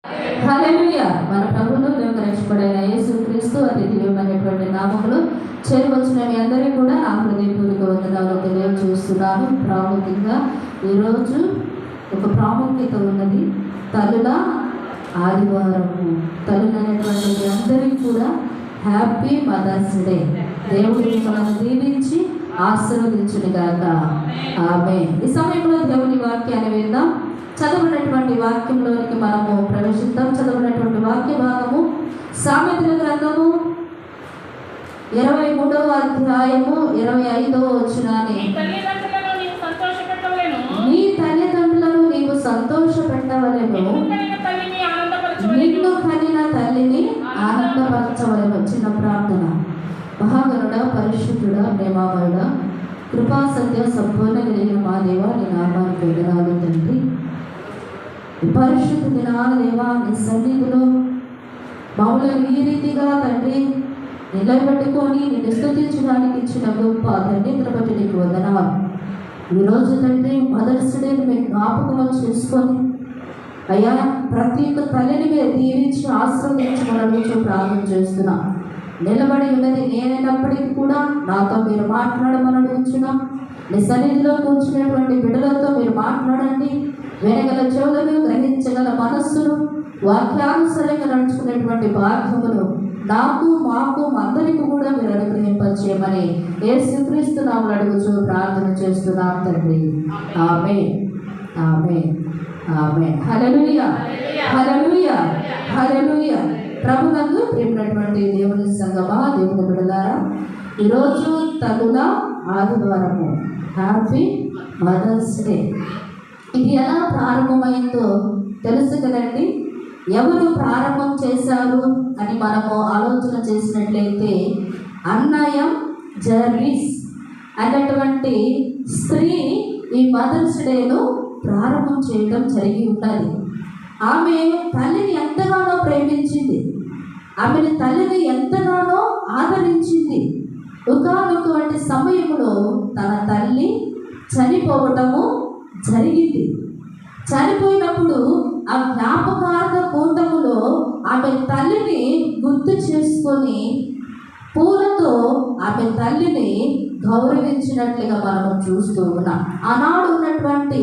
హల్లెలూయా. మన ప్రభువును రక్షకుడైన యేసుక్రీస్తు అతి దివ్యమైనటువంటి నామములో చేరవలసిన మీ అందరికీ కూడా నా హృదయపూర్వక వందనాలు తెలియజేస్తున్నాను. ప్రాముఖ్యంగా ఈరోజు ఒక ప్రాముఖ్యత ఉన్నది. తల్లుల ఆదివారము. తల్లులు అనేటువంటి మీ అందరికీ కూడా హ్యాపీ మదర్స్ డే. దేవుడు మిమ్మల్ని దీవించి ఆశీర్వదించునుగాక. ఆమేన్. ఈ సమయంలో దేవుని వాక్యాన్ని విందాం. చదవనటువంటి వాక్యంలోనికి మనము ప్రవేశిద్దాం. చదవనటువంటి వాక్య భాగము సామెతల గ్రంథము 23వ అధ్యాయము 25వ వచనాన్ని, నీ తల్లిదండ్రులను నీవు సంతోషపెట్టవలెను, నిన్ను కనిన తల్లిని ఆనందపరచవలెను. చిన్న ప్రార్థన. మహాగణుడ, పరిశుద్ధుడ, ప్రేమామయుడ, కృపా సత్య సంపూర్ణ కలిగిన మా దేవ, నీ నామానికి వందనాలు తండ్రి. పరిశుద్ధ దినాల దేవా, నీ సన్నిధిలో మమ్మల్ని ఈ రీతిగా తండ్రి నిలబెట్టుకొని నిన్ను స్తుతించడానికి ఇచ్చిన గొప్ప ధన్యతను బట్టి నీకు వందనాలు. ఈరోజు తండ్రి మదర్స్ డేని మేము జ్ఞాపకం చేసుకొని అయ్యా ప్రతి ఒక్క తల్లిని మీరు దీవించి ఆశ్రయించమని ప్రార్థన చేస్తున్నా. నిలబడి ఉన్నది నేనైనప్పటికీ కూడా నాతో మీరు మాట్లాడమని అడుగుతున్నాం. నీ సన్నిధిలో కూర్చున్నటువంటి బిడ్డలతో మీరు మాట్లాడండి. వినగల చెవులను, గ్రహించగల మనస్సును, వాక్యానుసరంగా నడుచుకునేటువంటి భాగ్యములు నాకు, మాకు, అందరికీ కూడా మీరు అనుగ్రహింపచేయమని యేసుక్రీస్తు నామములో అడుగుచూ ప్రార్థన చేస్తున్నాం తండ్రి. ఆమేన్, ఆమేన్, ఆమేన్. హల్లెలూయా, హల్లెలూయా, హల్లెలూయా. ప్రభునందు ప్రియమైనటువంటి దేవుని సంగమా, దేవుని బిడ్డలారా, ఈరోజు తల్లుల ఆదివారము. Happy mother's day. ఇది ఎలా ప్రారంభమైందో తెలుసు కదండి. ఎవరు ప్రారంభం చేశారు అని మనము ఆలోచన చేసినట్లయితే అన్నయం జర్రీస్ అన్నటువంటి స్త్రీ ఈ మదర్స్ డేను ప్రారంభం చేయడం జరిగి ఉన్నది. ఆమె తల్లిని ఎంతగానో ప్రేమించింది. ఆమెను తల్లిని ఎంతగానో ఆదరించింది. ఒకానొకటి సమయంలో తన తల్లి చనిపోవటము జరిగింది. చనిపోయినప్పుడు ఆ జ్ఞాపకార్థ కూటములో ఆమె తల్లిని గుర్తు చేసుకొని పూలతో ఆమె తల్లిని గౌరవించినట్లుగా మనం చూస్తూ ఉన్నాం. ఆనాడు ఉన్నటువంటి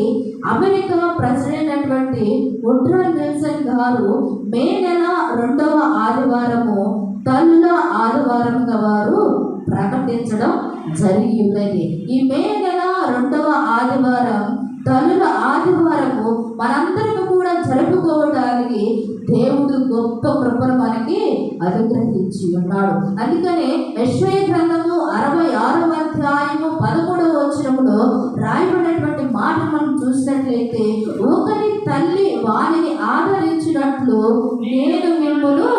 అమెరికా ప్రెసిడెంట్ అయినటువంటి వుడ్రో విల్సన్ గారు మే నెల 2వ ఆదివారము తల్లుల ఆదివారంగా వారు ప్రకటించడం జరిగి ఉన్నది. ఈ మే నెల 2వ ఆదివారం తల్లుల ఆదివారము మనందరికీ కూడా జరుపుకోవడానికి దేవుడు గొప్ప కృపను మనకి అనుగ్రహించి ఉన్నాడు. అందుకనే యెషయా గ్రంథము 66వ అధ్యాయము 13వ వచనములో రాయబడినటువంటి మాట మనం చూసినట్లయితే, ఒకరి తల్లి వారిని ఆదరించినట్లు నేను మిమ్మల్ని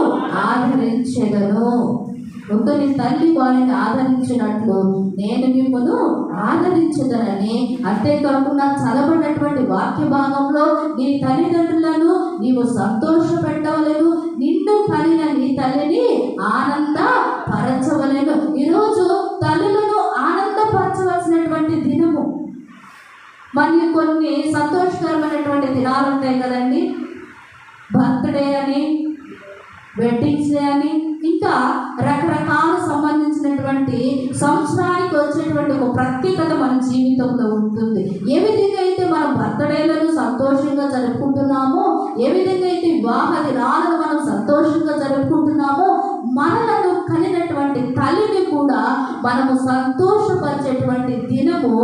ఆదరించెదను. ఒకరి తల్లి వారిని ఆదరించినట్లు నేను మిమ్మల్ని ఆదరించదనని. అంతేకాకుండా చదవబడినటువంటి వాక్య భాగంలో నీ తల్లిదండ్రులను నీవు సంతోషపెట్టవలేను, నిన్ను కలిగిన నీ తల్లిని ఆనందపరచవలేను. ఈరోజు తల్లులను ఆనందపరచవలసినటువంటి దినము. మరి కొన్ని సంతోషకరమైనటువంటి దినాలు ఉంటాయి కదండి. బర్త్డే అని, వెడ్డింగ్స్ డే అని, ఇంకా రకరకాల సంబంధించినటువంటి సంవత్సరానికి వచ్చేటువంటి ఒక ప్రత్యేకత మన జీవితంలో ఉంటుంది. ఏ విధంగా అయితే మనం బర్త్డేలను సంతోషంగా జరుపుకుంటున్నామో, ఏ విధంగా అయితే వివాహ దినాలను మనం సంతోషంగా జరుపుకుంటున్నామో, మనలను కలిగినటువంటి తల్లిని కూడా మనము సంతోషపరిచేటువంటి దినము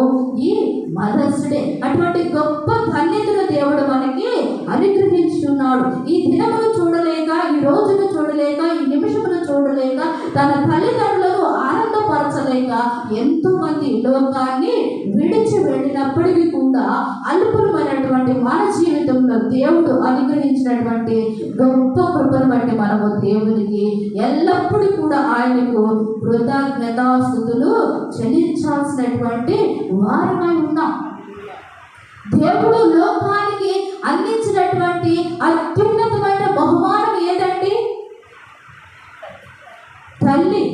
ఈ మదర్స్ డే. అటువంటి గొప్ప ధన్యతను దేవుడు మనకి అనుగ్రహించున్నాడు. ఈ దినమును చూడలేక, ఈ రోజును చూడలేక, ఈ నిమిషమును చూడలేక, తన తల్లిదండ్రులను ఆనందపరచలేక ఎంతో మంది లోకాన్ని విడిచి వెళ్ళినప్పటికీ కూడా అల్పులమైనటువంటి మన జీవితంలో దేవుడు అనుగ్రహించినటువంటి గొప్ప కృపను బట్టి మనము దేవునికి ఎల్లప్పుడూ కూడా ఆయనకు కృతజ్ఞతాస్తుతులు చెల్లించాల్సినటువంటి వారమై ఉన్నాం. దేవుడు లోకానికి అందించినటువంటి అత్యున్నతమైన బహుమానం ఏదండి? తల్లి,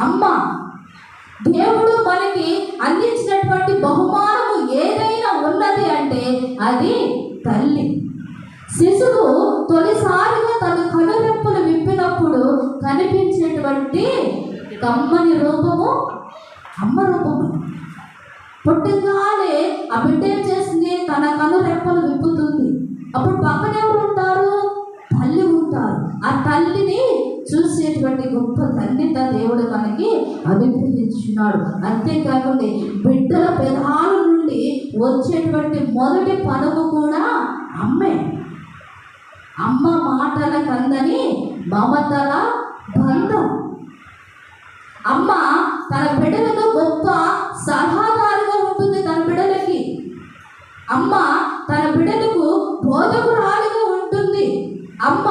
అమ్మ. దేవుడు మనకి అందించినటువంటి బహుమానము ఏదైనా ఉన్నది అంటే అది తల్లి. శిశువు తొలిసారి కనిపించేటువంటి కమ్మని రూపము అమ్మ రూపము. పుట్టగానే ఆ బిడ్డ ఏం చేసింది? తన కను రెప్పలు విప్పుతుంది. అప్పుడు పక్కన ఎవరు ఉంటారు? తల్లి ఉంటారు. ఆ తల్లిని చూసేటువంటి గొప్ప ధన్యత దేవుడు మనకి అనుగ్రహించున్నాడు. అంతేకాకుండా బిడ్డల పెదాల నుండి వచ్చేటువంటి మొదటి పదము కూడా అమ్మే. అమ్మ మాటల కందని మమతల బంధం. అమ్మ తన బిడ్డలకు గొప్ప సలహాదారుగా ఉంటుంది. తన బిడ్డలకి అమ్మ తన బిడ్డలకు బోధకురాలుగా ఉంటుంది. అమ్మ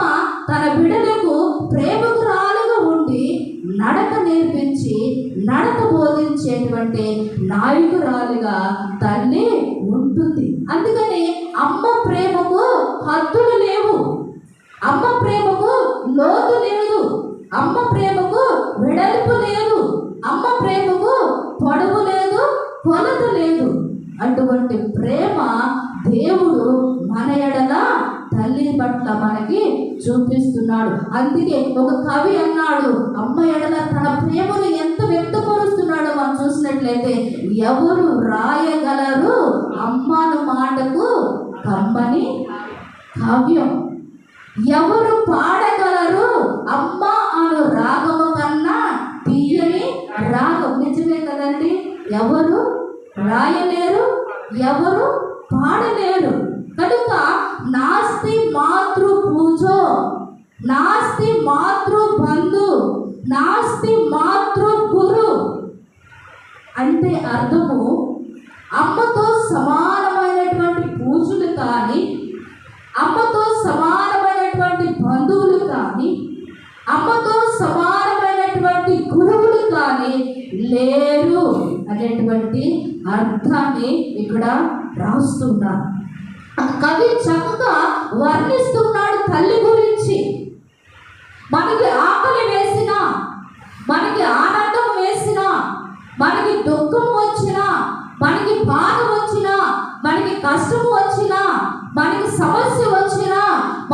తన బిడ్డలకు ప్రేమకురాలుగా ఉండి నడక నేర్పించి నడక బోధించేటువంటి నాయకురాలుగా తల్లి ఉంటుంది. అందుకని అమ్మ ప్రేమకు హద్దులు లేవు. అమ్మ ప్రేమకు లోతు లేదు. అమ్మ ప్రేమకు వెడల్పు లేదు. అమ్మ ప్రేమకు పొడవు లేదు, కొలత లేదు. అటువంటి ప్రేమ దేవుడు మన ఎడల తల్లి పట్ల మనకి చూపిస్తున్నాడు. అందుకే ఒక కవి అన్నాడు, అమ్మ ఎడల తన ప్రేమను ఎంత వ్యక్తపరుస్తున్నాడో మనం చూసినట్లయితే, ఎవరు రాయగలరు అమ్మను మాటకు కమ్మని కావ్యం? ఎవరు పాడగలరు అమ్మ అను రాగము కన్నా తీయని రాగం? నిజమే కదండి. ఎవరు రాయలేరు, ఎవరు పాడలేరు. కనుక నాస్తి మాతృ పూజో, నాస్తి మాతృ బంధు, నాస్తి మాతృ గురు అంటే అర్థము అమ్మతో సమానమైనటువంటి పూజలు కానీ, అమ్మతో సమానమైనటువంటి బంధువులు కానీ, అమ్మతో సమానమైనటువంటి గురువులు కానీ లేరు అనేటువంటి అర్థాన్ని ఇక్కడ రాస్తున్నారు. కవి చక్కగా వర్ణిస్తున్నాడు తల్లి గురించి. మనకి ఆకలి వేసినా, మనకి ఆనందం వేసినా, మనకి దుఃఖం వచ్చినా, మనకి బాధ వచ్చినా, మనకి కష్టం వచ్చినా, మనకి సమస్య వచ్చినా,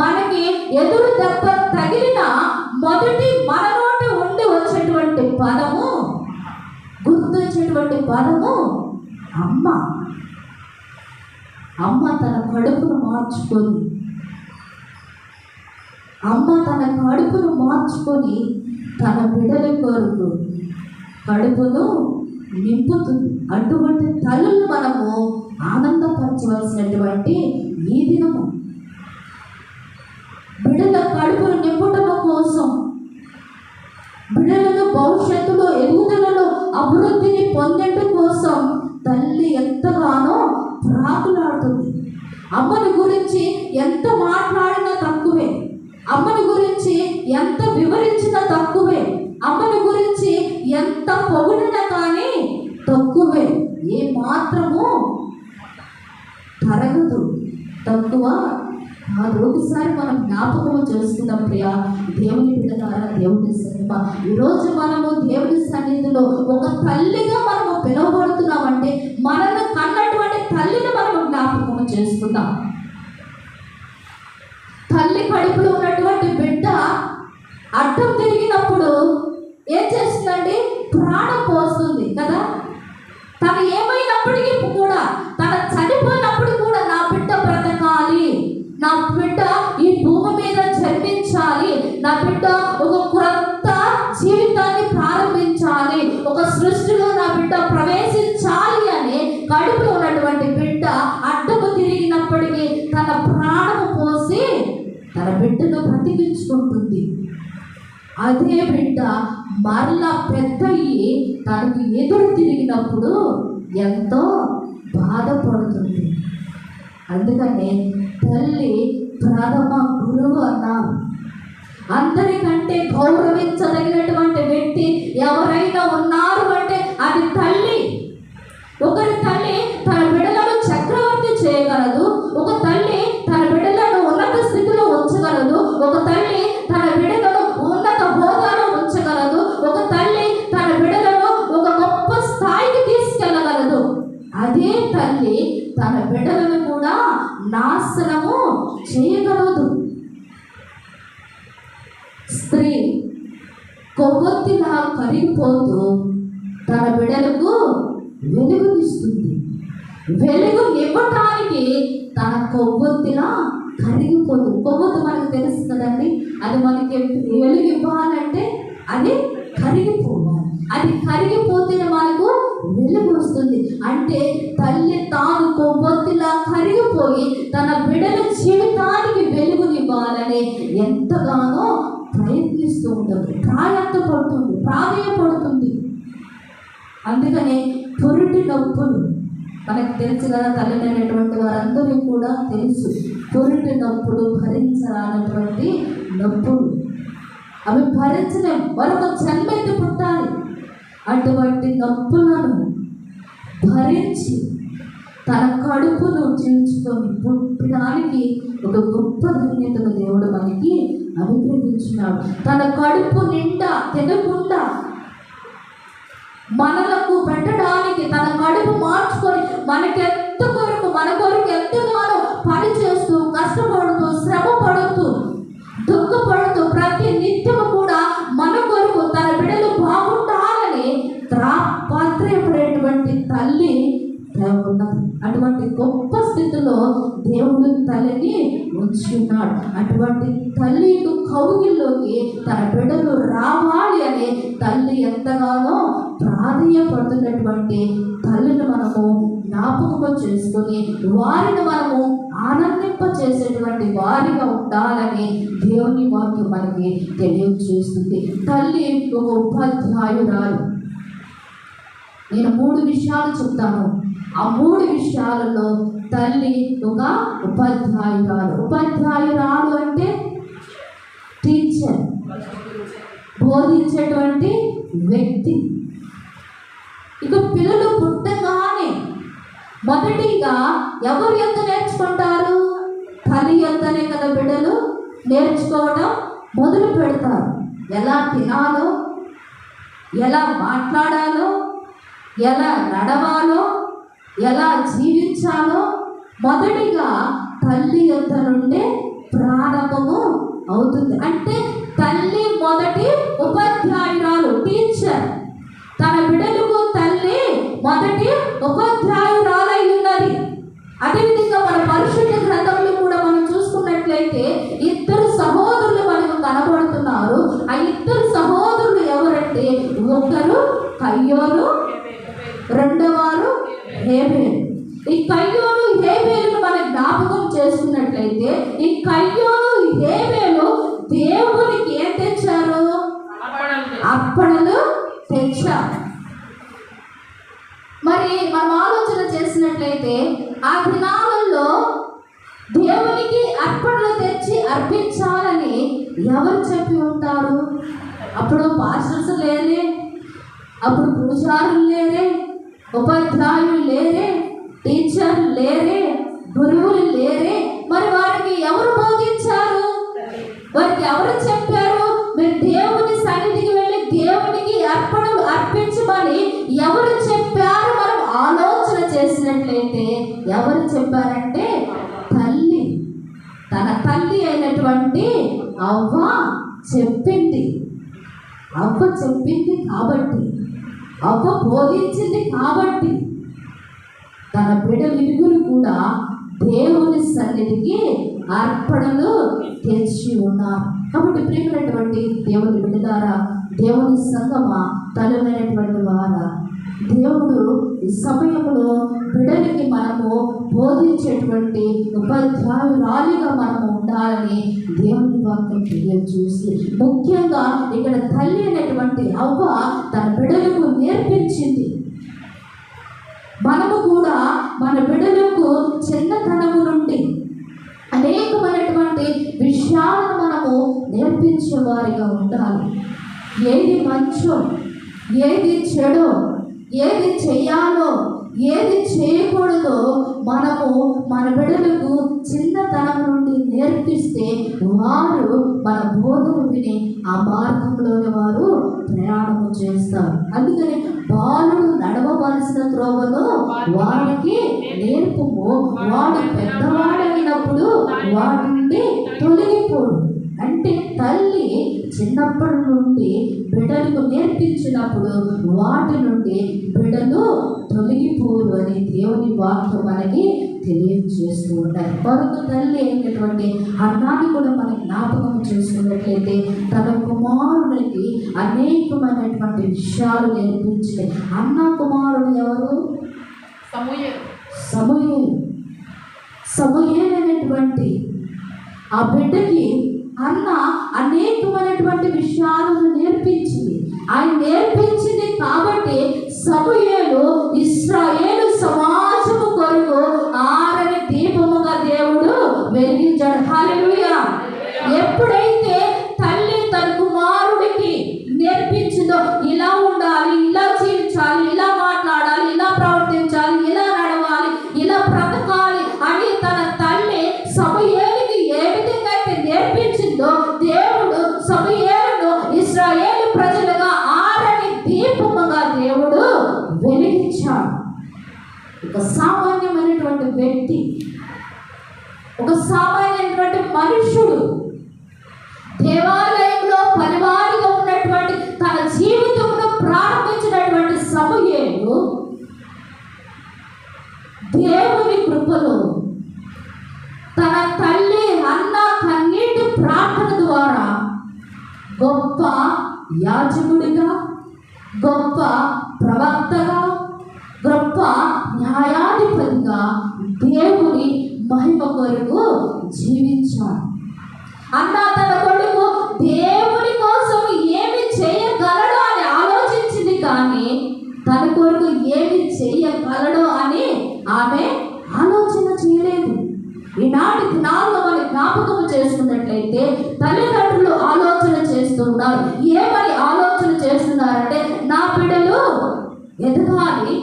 మనకి ఎదురు దెబ్బ తగిలిన మొదటి మన నోట ఉండి వచ్చేటువంటి పదము, గుర్తొచ్చేటువంటి పదము అమ్మ. అమ్మ తన కడుపును మార్చుకొని, అమ్మ తన కడుపును మార్చుకొని తన బిడ్డల కొరకు కడుపును నింపుతుంది. అటువంటి తల్లులు మనము ఆనందపరచవలసినటువంటి ఈ దినము. బిడ్డల కడుపును నింపటం కోసం, బిడ్డలను భవిష్యత్తులో ఎదుగుదలలో అభివృద్ధిని పొందడం కోసం తల్లి ఎంతగానో ప్రాకులాడుతుంది. అమ్మని గురించి ఎంత మాట్లాడినా తక్కువే, అమ్మని గురించి ఎంత వివరించినా తక్కువే, అమ్మని గురించి ఎంత పొగిడినా కానీ తక్కువే. ఏ మాత్రము తరగదు, తక్కువ కాదు. ఒకసారి మనం జ్ఞాపకం చేసుకుందాం ప్రియా దేవుని బిడ్డలారా, దేవుని సన్నిధి. ఈరోజు మనము దేవుని సన్నిధిలో ఒక తల్లిగా మనము పిలువబడుతున్నామంటే మనల్ని కన్నటువంటి తల్లిని మనము జ్ఞాపకం చేసుకుందాం. తల్లి కడుపులో ఉన్నటువంటి బిడ్డ అడ్డం తిరిగినప్పుడు ఏం చేస్తుందండి? ప్రాణం పోస్తుంది కదా. తను ఏమైనప్పటికీ కూడా, తన చనిపోయినప్పుడు కూడా నా బిడ్డ బ్రతకాలి, నా బిడ్డ ఈ భూమి మీద జన్మించాలి, నా బిడ్డ ఒక క్రొత్త జీవితాన్ని ప్రారంభించాలి, ఒక సృష్టిలో నా బిడ్డ ప్రవేశించాలి అని కడుపులో ఉన్నటువంటి బిడ్డ అడ్డము తిరిగినప్పటికీ తన ప్రాణము పోసి తన బిడ్డను బ్రతికించుకుంటుంది. అదే బిడ్డ మరలా పెద్దయ్యి తనకు ఎదురు తిరిగినప్పుడు ఎంతో బాధపడుతుంది. అందుకనే తల్లి ప్రథమ గురువు అన్నారు. అందరికంటే గౌరవించదగినటువంటి వ్యక్తి ఎవరైనా ఉన్నారు అంటే అది తల్లి. ఒకరి తల్లి తన బిడ్డలను చక్రవర్తి చేయగలదు, ఒక తల్లి తన బిడ్డలను ఉన్నత స్థితిలో ఉంచగలదు, ఒక తల్లి తన బిడ్డలను ఉన్నత హోదాలో ఉంచగలదు, ఒక తల్లి తన బిడ్డలను ఒక గొప్ప స్థాయికి తీసుకెళ్ళగలదు. అదే తల్లి తన బిడ్డలను కూడా నాశనము చేయగలదు. స్త్రీ కొవ్వొత్తిలా కరిగిపోతూ తన బిడ్డలకు వెలుగునిస్తుంది. వెలుగు ఇవ్వటానికి తన కొవ్వొత్తిలా కరిగిపోతుంది. కొవ్వొత్తు మనకు తెలుసు కదండి, అది మనకి వెలుగు ఇవ్వాలంటే అది కరిగిపోవాలి. అది కరిగిపోతే మనకు వెలుగు వస్తుంది. అంటే తల్లి తాను కొవ్వొత్తిలా కరిగిపోయి తన బిడ్డల జీవితానికి వెలుగునివ్వాలని ఎంతగానో ప్రయత్నిస్తూ ఉంటుంది, ప్రాయత్తపడుతుంది, ప్రాధేయపడుతుంది. అందుకనే పొరుటి నొప్పులు మనకు తెలుసు కదా, తల్లినటువంటి వారందరూ కూడా తెలుసు. పొరుటి నొప్పులు, భరించరానటువంటి నొప్పులు, అవి భరించలేం, మరొక జన్మెత్తి పుట్టాలి. అటువంటి నొప్పులను భరించి తన కడుపును చీల్చుకొని పుట్టడానికి ఒక గొప్ప ధన్యతను దేవుడు మనకి అనుగ్రహించినాడు. తన కడుపు నిండా తినకుండా మనలకు పెట్టడానికి తన కడుపు మార్చుకొని మనకెంత కొరకు, మన కొరకు ఎంతగానో పని చేస్తూ, కష్టపడుతూ, శ్రమ పడుతూ, దుఃఖపడుతూ ప్రతి నిత్యము కూడా మన కొరకు తన బిడ్డలు బాగుండాలని తాపత్రయపడేటువంటి తల్లి ఉన్నది. అటువంటి గొప్ప స్థితిలో దేవుడు తల్లిని ఉంచున్నాడు. అటువంటి తల్లి కౌగిల్లోకి తన బిడ్డలు రావాలి అని తల్లి ఎంతగానో ప్రాధేయపడుతున్నటువంటి తల్లిని మనము జ్ఞాపకం చేసుకొని వారిని మనము ఆనందింప చేసేటువంటి వారిగా ఉండాలని దేవుని వాక్యం మనకి తెలియజేస్తుంది. తల్లి ఒక ఉపాధ్యాయురాలు. నేను 3 విషయాలు చెప్తాను. ఆ 3 విషయాలలో తల్లి ఒక ఉపాధ్యాయురాలు. ఉపాధ్యాయురాలు అంటే టీచర్, బోధించేటువంటి వ్యక్తి. ఇక పిల్లలు పుట్టగానే మొదటిగా ఎవరు ఎంత నేర్చుకుంటారు? తల్లి ఎంతనే కదా బిడ్డలు నేర్చుకోవడం మొదలు పెడతారు. ఎలా తినాలో, ఎలా మాట్లాడాలో, ఎలా నడవాలో, ఎలా జీవించాలో మొదటిగా తల్లి యొద్ద నుండే ప్రారంభము అవుతుంది. అంటే తల్లి మొదటి ఉపాధ్యాయురాలు, టీచర్. తన బిడ్డలకు తల్లి మొదటి ఉపాధ్యాయురాలై ఉన్నది. అదేవిధంగా మన పరిశుద్ధ గ్రంథంలో కూడా మనం చూసుకున్నట్లయితే 2 సహోదరులు మనకు కనబడుతున్నారు. ఆ 2 సహోదరులు ఎవరంటే, ఒకరు కయ్యోను, రెండవవారు హేబేలు. ఈ కయ్యోను హేబేలును మనం జ్ఞాపకం చేసుకున్నట్లయితే ఈ కయ్యోను హేబేలు దేవునికి ఏం తెచ్చారు? అర్పణలు తెచ్చారు. మరి మనం ఆలోచన చేసినట్లయితే ఆ దినాలలో దేవునికి అర్పణలు తెచ్చి అర్పించాలని ఎవరు చెప్పి ఉంటారు? అప్పుడు పాస్టర్స్ లేరే, అప్పుడు పూజారులు లేరే, ఉపాధ్యాయులు లేరే, టీచర్లు లేరే, గురువులు లేరే. మరి వారికి ఎవరు బోధించారు? వారికి ఎవరు చెప్పారు? మీరు దేవుని సన్నిధికి వెళ్ళి దేవునికి అర్పణలు అర్పించమని ఎవరు చెప్పారు? మనం ఆలోచన చేసినట్లయితే ఎవరు చెప్పారంటే తల్లి, తన తల్లి అయినటువంటి అవ్వ చెప్పింది. అవ్వ చెప్పింది కాబట్టి, అవ్వ బోధించింది కాబట్టి తన బిడ్డలు కూడా దేవుని సన్నిధికి అర్పణలు తెచ్చి ఉన్నారు. కాబట్టి ప్రియమైనటువంటి దేవుని బిడ్డలారా, దేవుని సంగమా, తల్లులైనటువంటి వారా, దేవుడు ఈ సమయంలో బిడ్డలకి మనము బోధించేటువంటి ఉపాధ్యాయురాలిగా మనము ఉండాలని దేవుని వాక్యం తెలియజేసి, ముఖ్యంగా ఇక్కడ తల్లి అయినటువంటి అవ్వ తన బిడ్డలకు నేర్పించింది. మనము కూడా మన బిడ్డలకు చిన్నతనము నుండి అనేకమైనటువంటి విషయాలను మనము నేర్పించే వారిగా ఉండాలి. ఏది మంచో, ఏది చెడో, ఏది చేయాలో, ఏది చేయకూడదో మనము మన బిడ్డలకు చిన్నతనం నుండి నేర్పిస్తే వారు మన బోధను విని ఆ మార్గంలోనే వారు ప్రయాణము చేస్తారు. అందుకని బాలుడు నడవవలసిన త్రోవను వాడికి నేర్పుము, వాడు పెద్దవాడైనప్పుడు వాడి నుండి తొలగిపోడు. అంటే తల్లి చిన్నప్పటి నుండి బిడ్డలకు నేర్పించినప్పుడు వాటి నుండి బిడ్డలు తొలగిపోరు అని దేవుని వాక్యం మనకి తెలియజేస్తూ ఉంటాయి. మరొక తల్లి అయినటువంటి అన్నాన్ని కూడా మనకి జ్ఞాపకం చేసుకున్నట్లయితే తన కుమారునికి అనేకమైనటువంటి విషయాలు నేర్పించింది. అన్న కుమారుడు ఎవరు? సమూయేలు అనేటువంటి ఆ బిడ్డకి అన్న అనేకమైనటువంటి విషయాలను నేర్పించింది. ఆయన నేర్పించింది కాబట్టి సమూయేలు ఇశ్రాయేలు సమాజము కొరకు ఆరని దీపముగా దేవుడు వెలిగించాడు. హల్లెలూయా. ఎప్పుడైతే తల్లి తన కుమారుడికి నేర్పించిందో ఇలా ఉండాలి, ఇలా జీవించాలి, ఇలా మాట్లాడాలి, ఇలా ప్రవర్తించాలి, ఇలా నడవాలి, ఇలా బ్రతకాలి అని తన తల్లి సమూయేలుకి ఏ విధంగా అయితే నేర్పించిందో దేవుడు సమూయేలును ఇశ్రాయేలు ప్రజలుగా ఆరని దీపముగా దేవుడు వెలిగించాడు. ఒక సామాన్యమైనటువంటి వ్యక్తి, ఒక సామాన్యమైనటువంటి మనుషుడు దేవాలయంలో పనివారిగా ఉన్నటువంటి తన జీవితంలో ప్రారంభించినటువంటి సమూయేలు దేవుని కృపలో తన తల్లి అన్న కన్నీటి ప్రార్థన ద్వారా గొప్ప యాజకుడిగా, గొప్ప ప్రవక్తగా, గొప్ప న్యాయాధిపతిగా దేవుని మహిమ కొరకు జీవించాడు. అన్న తన కొడుకు దేవుని కోసం ఏమి చేయగలడో అని ఆలోచించింది, కానీ తన కొరకు ఏమి చేయగలడో అని ఆమె ఆలోచన చేయలేదు. ఈనాటి దినాల్లో మనం జ్ఞాపకం చేసుకున్నట్లయితే తల్లిదండ్రులు ఆలోచన చేస్తున్నారు. ఏమని ఆలోచన చేస్తున్నారంటే, నా బిడ్డలు ఎదగాలి,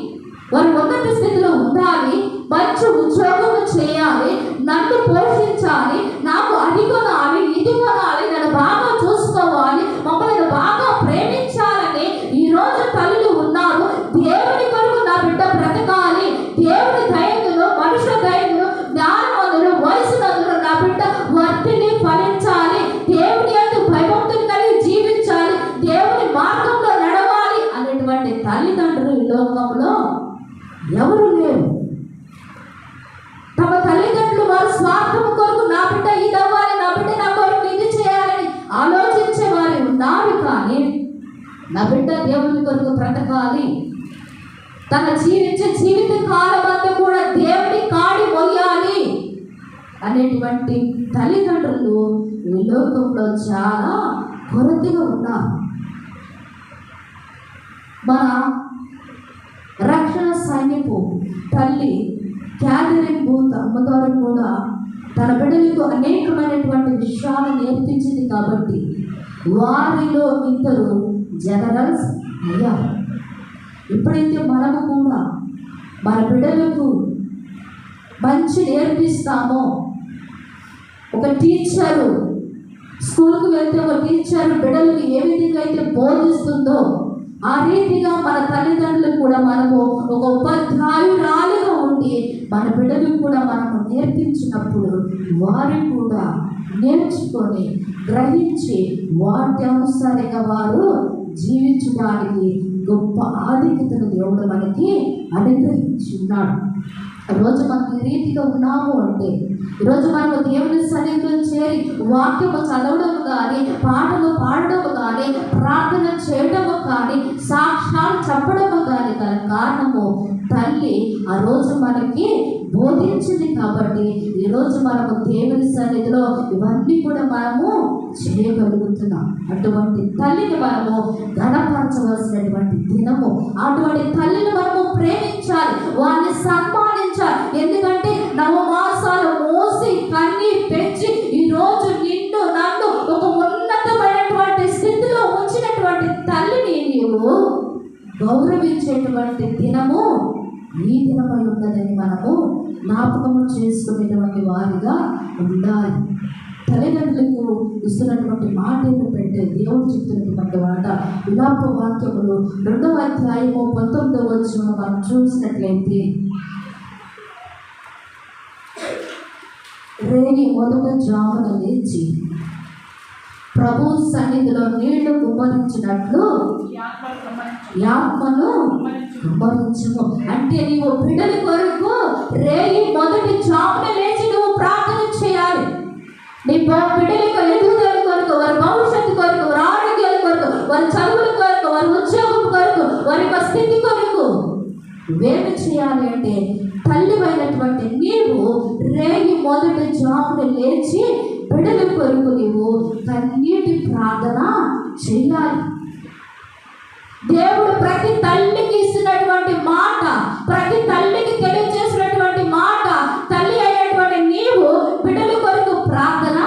వారి ఉన్నత స్థితిలో ఉండాలి, మంచి ఉద్యోగం చేయాలి, నన్ను పోషించాలి, నాకు అది కొనాలి, ఇది కొనాలి, నన్ను బాగా చూసుకోవాలి, మమ్మల్ని బాగా ప్రేమించాలని ఈరోజు తల్లులు ఉన్నారు. దేవుని కొరకు నా బిడ్డ బ్రతకాలి, దేవుని దయలో, మనుషుల దయలో, జ్ఞానవంతులు, వయసునందులు నా బిడ్డ వర్తిని ఫలించాలి, దేవుని యందు భయభక్తులు కలిగి జీవించాలి, దేవుని మార్గంలో నడవాలి అనేటువంటి తల్లిదండ్రులు ఈ లోకంలో ఎవరు లేరు. తమ తల్లిదండ్రులు వారి స్వార్థం కొరకు నా బిడ్డ ఇది అవ్వాలి, నా బిడ్డ నా కొరకు ఇది చేయాలని ఆలోచించే వారు ఉన్నారు. కానీ నా బిడ్డ దేవుని కొరకు బ్రతకాలి, తన జీవించే జీవిత కాలం అంతా కూడా దేవుని కాడి మొయ్యాలి అనేటువంటి తల్లిదండ్రులు ఈ లోకంలో చాలా కొరతగా ఉన్నారు. మన రక్షణ సైన్యపు తల్లి క్యాథరిన్ బూత్ అమ్మగారు కూడా తన బిడ్డలకు అనేకమైనటువంటి విషయాలు నేర్పించింది కాబట్టి వారిలో ఇద్దరు జనరల్స్ అయ్యారు. ఎప్పుడైతే మనము కూడా మన బిడ్డలకు మంచి నేర్పిస్తామో, ఒక టీచరు స్కూల్కి వెళ్తే ఒక టీచర్ బిడ్డలకు ఏ విధంగా అయితే బోధిస్తుందో ఆ రీతిగా మన తల్లిదండ్రులకు కూడా మనము ఒక ఉపాధ్యాయురాలుగా ఉండి మన బిడ్డలకు కూడా మనము నేర్పించినప్పుడు వారు కూడా నేర్చుకొని గ్రహించి వాటి అనుసారంగా వారు జీవించడానికి గొప్ప ఆధిక్యతను దేవుడు మనకి అనుగ్రహించున్నాడు. ఈరోజు మనం ఈ రీతిగా ఉన్నాము అంటే, ఈరోజు మనము దేవుని సన్నిధిలో చేరి వాక్యము చదవడం కానీ, పాటలు పాడడం కానీ, ప్రార్థన చేయడము కానీ, సాక్ష్యాలు చెప్పడము కానీ దాని కారణము తల్లి ఆ రోజు మనకి బోధించింది కాబట్టి ఈరోజు మనము దేవుని సన్నిధిలో ఇవన్నీ కూడా మనము చేయగలుగుతున్నాం. అటువంటి తల్లిని మనము ఘనపరచవలసినటువంటి దినము. అటువంటి తల్లిని మనము ప్రేమించాలి, వారిని సన్మానించాలి. ఎందుకంటే నవమాసాలు మోసి కన్నీ పెంచి ఈరోజు నిన్ను నన్ను ఒక ఉన్నతమైనటువంటి స్థితిలో ఉంచినటువంటి తల్లిని నీవు గౌరవించేటువంటి దినము ఈ దినమై ఉన్నదని మనము జ్ఞాపకము చేసుకునేటువంటి వారిగా ఉండాలి. తల్లిదండ్రులకు ఇస్తున్నటువంటి మాట ఏంటంటే, దేవుడు చెప్తున్నటువంటి మాట విలాప వాక్యములు 2వ అధ్యాయము 19వ వచనం మనం చూసినట్లయితే, రేగి మొదట జామున లేచి ప్రభు సన్నిధిలో నీళ్లు కుమ్మరించినట్లు ఈ ఆత్మను కుమ్మరించుము. అంటే నీవు బిడ్డల కొరకు రేయి మొదటి జామున లేచి నువ్వు ప్రార్థన చేయాలి. నీ బిడ్డలకు ఎదుగుదల కొరకు, వారి భవిష్యత్తు కొరకు, వారి ఆరోగ్యాల కొరకు, వారి చదువుల కొరకు, వారి ఉద్యోగం కొరకు, వారి యొక్క స్థితి కొరకు వేరు చేయాలి. అంటే తల్లివైనటువంటి నీవు రేగి మొదటి జామున లేచి బిడ్డల కొరకు నీవు కన్నీటి ప్రార్థన చేయాలి. దేవుడు ప్రతి తల్లికి ఇస్తున్నటువంటి మాట, ప్రతి తల్లికి తెలియజేసినటువంటి మాట, తల్లి అయినటువంటి నీవు బిడ్డల కొరకు ప్రార్థన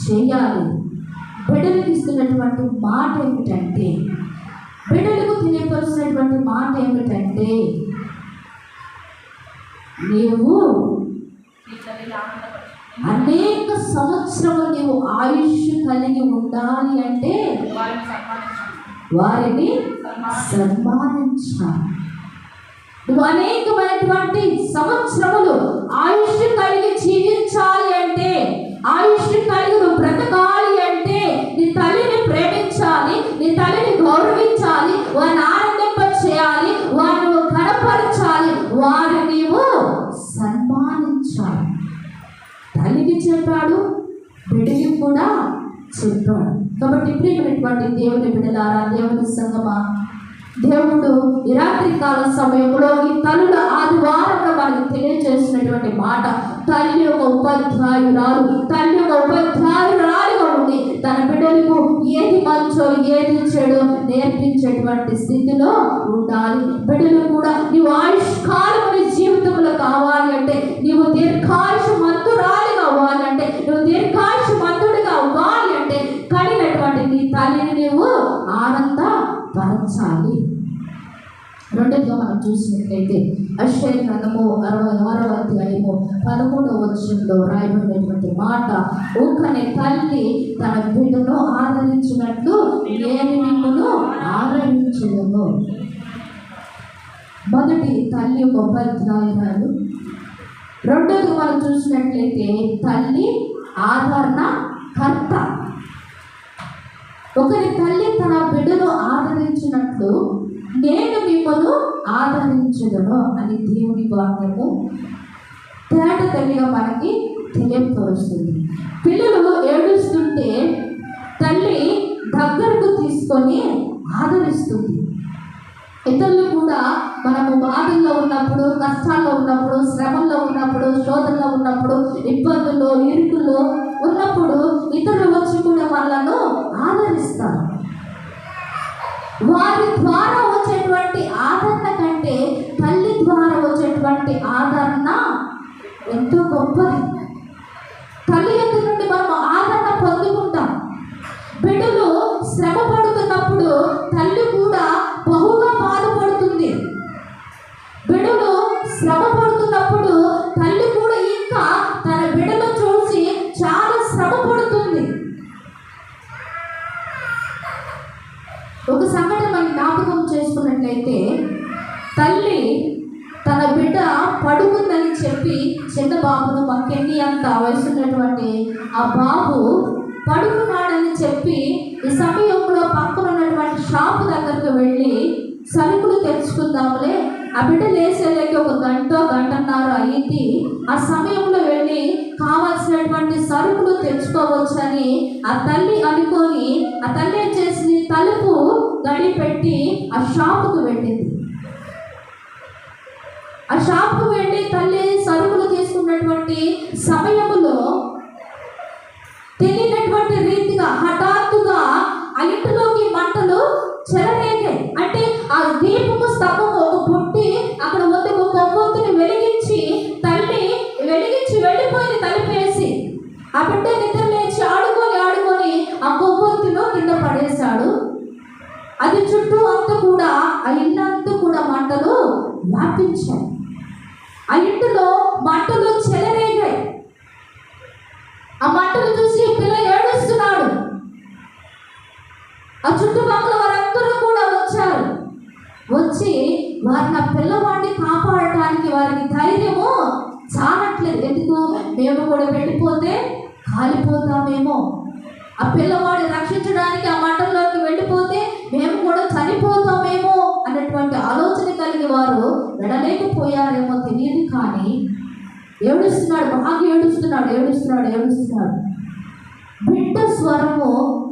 చేయాలి. బిడ్డలకు ఇస్తున్నటువంటి మాట ఏమిటంటే, బిడ్డలకు తెలియపరుస్తున్నటువంటి మాట ఏమిటంటే, నీవు అనేక సంవత్సరములు నీవు ఆయుష్ కలిగి ఉండాలి అంటే వారిని సన్మానించాలి. నువ్వు అనేకమైనటువంటి సంవత్సరములు ఆయుష్ కలిగి జీవించాలి అంటే, ఆయుష్ కలిగి నువ్వు బ్రతకాలి అంటే నీ తల్లిని ప్రేమించాలి, నీ తల్లిని గౌరవించాలి, వారిని ఆనందింప చేయాలి, వారిని కనపరచాలి, వారిని నీవు సన్మానించాలి. తల్లికి చెప్పాడు, బిడ్డకి కూడా చెప్పాడు. కాబట్టి ప్రియమైనటువంటి దేవుని బిడ్డలారా, దేవుని సంగమా, దేవుడు ఈ రాత్రి కాల సమయంలో ఈ తల్లుల ఆదివారంలో మనకు తెలియజేసినటువంటి మాట, తల్లి ఒక ఉపాధ్యాయురాలుగా ఉండి తన బిడ్డలకు ఏది మంచో ఏది చెడో నేర్పించేటువంటి స్థితిలో ఉండాలి. బిడ్డలు కూడా నీవు ఆయుష్కాలమైన జీవితంలో కావాలి అంటే, నీవు దీర్ఘాయుష్మంతురాలిగా అవ్వాలంటే, నువ్వు దీర్ఘాయుష్మంతుడిగా అవ్వాలి అంటే కలిగినటువంటి నీ తల్లిని నీవు ఆనందపరచాలి. రెండోగా మనం చూసినట్లయితే యెషయా గ్రంథము 66వ అధ్యాయము 13వ వచనంలో రాయబడినటువంటి మాట, ఊకనే తల్లి తన బిడ్డను ఆదరించినట్లు నేను మిమ్మల్ని ఆదరించను. మొదటి తల్లి ఒక ఉపాధ్యాయురాలు. రెండోది మనం చూసినట్లయితే తల్లి ఆదరణ కర్త. ఒకరి తల్లి తన బిడ్డను ఆదరించినట్లు నేను మిమ్మల్ని ఆదరించదను అని దేవుని వాక్యము తేట తల్లిగా మనకి తెలియపరుస్తుంది. పిల్లలు ఏడుస్తుంటే తల్లి దగ్గరకు తీసుకొని ఆదరిస్తుంది. ఇతరులు కూడా మనము బాధల్లో ఉన్నప్పుడు, కష్టాల్లో ఉన్నప్పుడు, శ్రమల్లో ఉన్నప్పుడు, శోధనలో ఉన్నప్పుడు, ఇబ్బందుల్లో, ఇరుకుల్లో ఉన్నప్పుడు ఇతరులు వచ్చి కూడా వాళ్ళను ఆదరిస్తారు. వారి ద్వారా వచ్చేటువంటి ఆదరణ కంటే తల్లి ద్వారా వచ్చేటువంటి ఆదరణ ఎంతో గొప్పది. తల్లి యొక్క నుండి మనం ఆదరణ పొందుకుంటాం. బిడ్డలు శ్రమ పడుతున్నప్పుడు తల్లి కూడా బహుగా బాధపడుతుంది. బిడ్డలు శ్రమ పడుతున్నప్పుడు తల్లి కూడా ఇంకా తన బిడ్డను చూసి చాలా శ్రమ పడుతుంది. ఒక సంఘటన మనం జ్ఞాపకం చేసుకున్నట్లయితే, తల్లి తన బిడ్డ పడుకుందని చెప్పి చిన్న బాబును మక్కెన్ని అంత వయసున్నటువంటి ఆ బాబు పడుకున్నాడని చెప్పి ఈ సమయంలో పక్కన ఉన్నటువంటి షాపు దగ్గరకు వెళ్ళి సరుకులు తెచ్చుకుందాములే, ఆ బిడ్డ లేసేళ్ళకి ఒక గంటన్నర అయ్యింది, ఆ సమయంలో వెళ్ళి కావాల్సినటువంటి సరుకులు తెచ్చుకోవచ్చని ఆ తల్లి అనుకొని ఆ తల్లి ఏం చేసింది, తలుపు గడి పెట్టి ఆ షాపుకు వెళ్ళింది. ఆ షాపుకు వెళ్ళి తల్లి సరుకులు తీసుకున్నటువంటి సమయంలో తెలియనటువంటి రీతిగా హఠాత్తుగా ఆ ఇంటిలోకి మంటలు చెలరేగాయి. అంటే ఆ దీపము స్తంభము ఒక పొట్టి అక్కడ వద్ద ఒక కొవ్వొత్తిని వెలిగించి తల్లి వెళ్ళిపోయింది తలిపేసి. ఆ బిడ్డ నిద్ర లేచి ఆడుకొని ఆ కొవ్వొత్తిలో కింద పడేశాడు. అది చుట్టూ అంతా కూడా ఆ ఇల్లంతా కూడా మంటలు వ్యాపించాయి. ఆ ఇంటిలో మంటలు చెలరేగాయి. ఆ మంటలు చూసి పిల్ల ఏడుస్తున్నాడు. ఆ చుట్టుపక్కల వారందరూ కూడా వచ్చారు. వచ్చి వారిని ఆ పిల్లవాడిని కాపాడటానికి వారికి ధైర్యము చాలట్లేదు. ఎందుకు, మేము కూడా వెళ్ళిపోతే కాలిపోతామేమో, ఆ పిల్లవాడిని రక్షించడానికి ఆ మంటల్లోకి వెళ్ళిపోతే మేము కూడా చనిపోతామేమో అన్నటువంటి ఆలోచన కలిగి వారు వెళ్ళలేకపోయారేమో తెలియదు, కానీ ఏడుస్తున్నాడు, బాగా ఏడుస్తున్నాడు. బిడ్డ స్వరము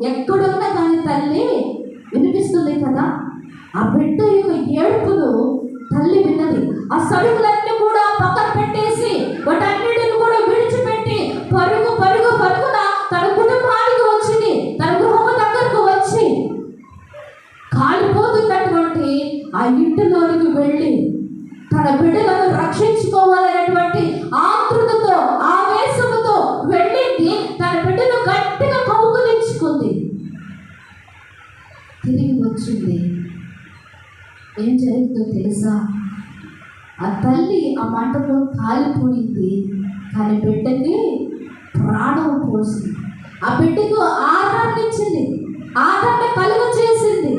ఎక్కడున్నా కానీ తల్లి వినిపిస్తుంది కదా. ఆ బిడ్డ యొక్క ఏడుపును తల్లి విన్నది. ఆ సరుకులన్నీ కూడా పక్కన పెట్టేసి వాటన్నిటిని కూడా విడిచిపెట్టి పరుగున తన కుటుంబానికి వచ్చింది, తన గృహము దగ్గరకు వచ్చి కాలిపోతున్నటువంటి ఆ ఇంటిలోనికి వెళ్ళి తన బిడ్డలను రక్షించుకోవాలనేటువంటి ఆతృతతో, ఆవేశముతో వెళ్ళింది. తన బిడ్డను గట్టిగా కౌగులించుకుంది, తిరిగి వచ్చింది. ఏం జరిగిందో తెలుసా? ఆ తల్లి ఆ మంటలో కాలిపోయింది, కానీ బిడ్డకి ప్రాణం పోసింది. ఆ బిడ్డకు ఆదరణ ఇచ్చింది, ఆదరణ కలుగు చేసింది.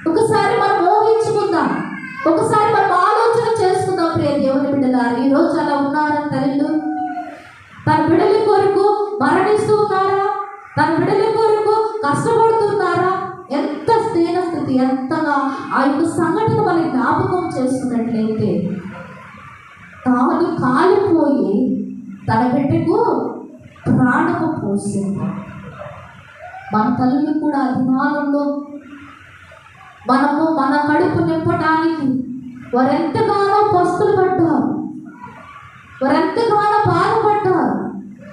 ఒకసారి మనం ఊహించుకుందాం, ఒకసారి మనం ఆలోచన చేసుకుందాం. ప్రియ దేవుని బిడ్డలారా, ఈరోజు అలా ఉన్నారా తల్లిలు? తన బిడ్డల కొరకు మరణిస్తూ ఉన్నారా? తన బిడ్డల కొరకు కష్టపడుతున్నారా? ఎంత స్థితి, ఎంతగా ఆ యొక్క సంఘటన మనకి జ్ఞాపకం చేసుకున్నట్లయితే, తాను కాలిపోయి తన బిడ్డకు ప్రాణము పోసింది. మన తల్లులు కూడా దినాలలో మనము మన కడుపు నింపడానికి వారెంతగానో పస్తులు పడ్డారు, వారెంతగానో బాధపడ్డారు.